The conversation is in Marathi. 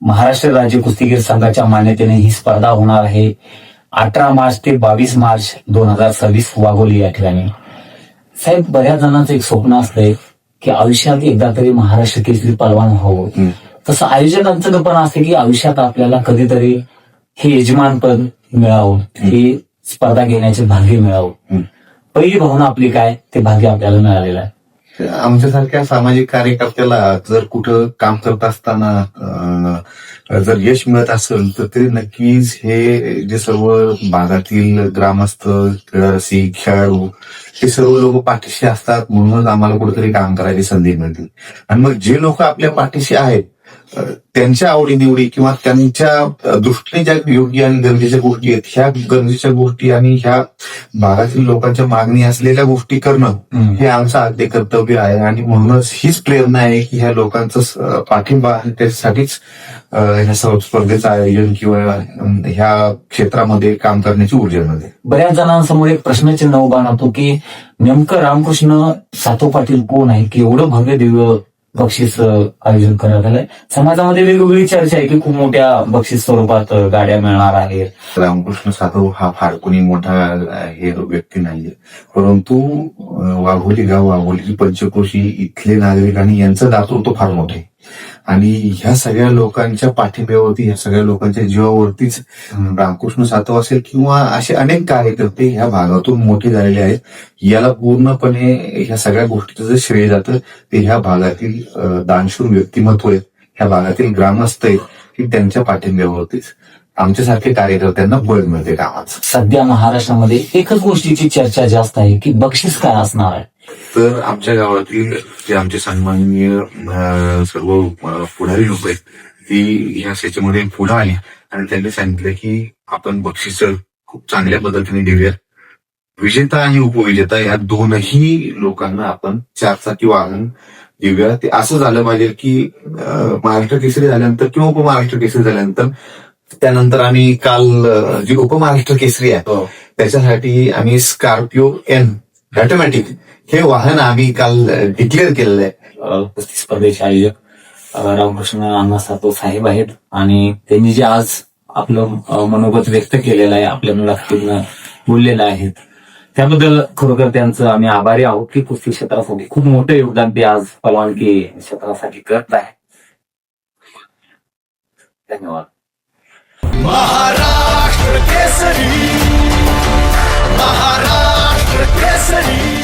महाराष्ट्र राज्य कुस्तीगीर संघाच्या मान्यतेने ही स्पर्धा होणार आहे 18 मार्च ते 22 मार्च 2026 वाघोली या ठिकाणी. साहेब, बऱ्याच जणांचं एक स्वप्न असतंय की आयुष्यात एकदा तरी महाराष्ट्र केसरी पलवान व्हावं. तसं आयोजकांचं पण असतं की आयुष्यात आपल्याला कधीतरी हे यजमानपद मिळावं, ही स्पर्धा घेण्याचे भाग्य मिळावं. पहिली भावना आपली काय, ते भाग्य आपल्याला मिळालेलं आहे. आमच्यासारख्या सामाजिक कार्यकर्त्याला जर कुठं काम करत असताना जर यश मिळत असेल तर ते नक्कीच हे जे सर्व भागातील ग्रामस्थ, क्रीडारसिक, खेळाडू हे सर्व लोक पाठीशी असतात, म्हणूनच आम्हाला कुठेतरी काम करायची संधी मिळते. आणि मग जे लोक आपल्या पाठीशी आहेत त्यांच्या आवडीनिवडी किंवा त्यांच्या दृष्टीने ज्या योग्य आणि गरजेच्या गोष्टी आहेत, ह्या गरजेच्या गोष्टी आणि ह्या भागातील लोकांच्या मागणी असलेल्या गोष्टी करणं हे आमचं आद्य कर्तव्य आहे. आणि म्हणूनच हीच प्रेरणा आहे की ह्या लोकांचं पाठिंबा त्यासाठीच ह्या स्पर्धेचं आयोजन किंवा ह्या क्षेत्रामध्ये काम करण्याची ऊर्जा मिळते. बऱ्याच जणांसमोर एक प्रश्नचिन्ह उभा राहतो की नेमकं रामकृष्ण सातव पाटील कोण आहे की एवढं भव्य दिव्य बक्षीस आयोजन करण्यात आलंय. समाजामध्ये वेगवेगळी चर्चा आहे की खूप मोठ्या बक्षीस स्वरूपात गाड्या मिळणार आहेत. रामकृष्ण सातव हा फार कोणी मोठा हे व्यक्ती नाहीये, परंतु वाघोली गाव, वाघोली पंचक्रोशी इथले नागरिक आणि यांचं दातृत्व फार मोठे आहे. आणि ह्या सगळ्या लोकांच्या पाठिंब्यावरती, ह्या सगळ्या लोकांच्या जीवावरतीच रामकृष्ण सातव असेल किंवा असे अनेक कार्यकर्ते ह्या भागातून मोठे झालेले आहेत. याला पूर्णपणे ह्या सगळ्या गोष्टीचं जे श्रेय जातं ते ह्या भागातील दानशूर व्यक्तिमत्व आहेत, ह्या भागातील ग्रामस्थ आहेत की त्यांच्या पाठिंब्यावरतीच आमच्यासारखे कार्यकर्त्यांना बळ मिळते कामाचं. सध्या महाराष्ट्रामध्ये एकच गोष्टीची चर्चा जास्त आहे की बक्षीस काय असणार आहे. तर आमच्या गावातील जे आमचे सन्माननीय सर्व पुढारी लोक आहेत ती ह्या याच्यामध्ये पुढे आली आणि त्यांनी सांगितलं की आपण बक्षीस खूप चांगल्या पद्धतीने देऊयात. विजेता आणि उपविजेता या दोनही लोकांना आपण 4 चाकी वाहन देऊया. ते असं झालं पाहिजे की महाराष्ट्र केसरी झाल्यानंतर किंवा उपमहाराष्ट्र केसरी झाल्यानंतर त्यानंतर आम्ही काल जी उपमहाराष्ट्र केसरी आहे त्याच्यासाठी आम्ही स्कॉर्पिओ एन ऑटोमॅटिक हे वाहन आम्ही काल डिक्लेअर केलेलं आहे. कुस्ती स्पर्धेचे आयोजक रामकृष्ण अण्णा सातव साहेब आहेत आणि त्यांनी जे आज आपलं मनोगत व्यक्त केलेलं आहे, आपल्या मुलाखतीनं बोललेलं आहे, त्याबद्दल खरोखर त्यांचं आम्ही आभारी आहोत की कुस्ती क्षेत्रासाठी खूप मोठं योगदान ते आज पलवानगी क्षेत्रासाठी करत आहे. धन्यवाद. महाराष्ट्र केसरी, महाराष्ट्र केसरी.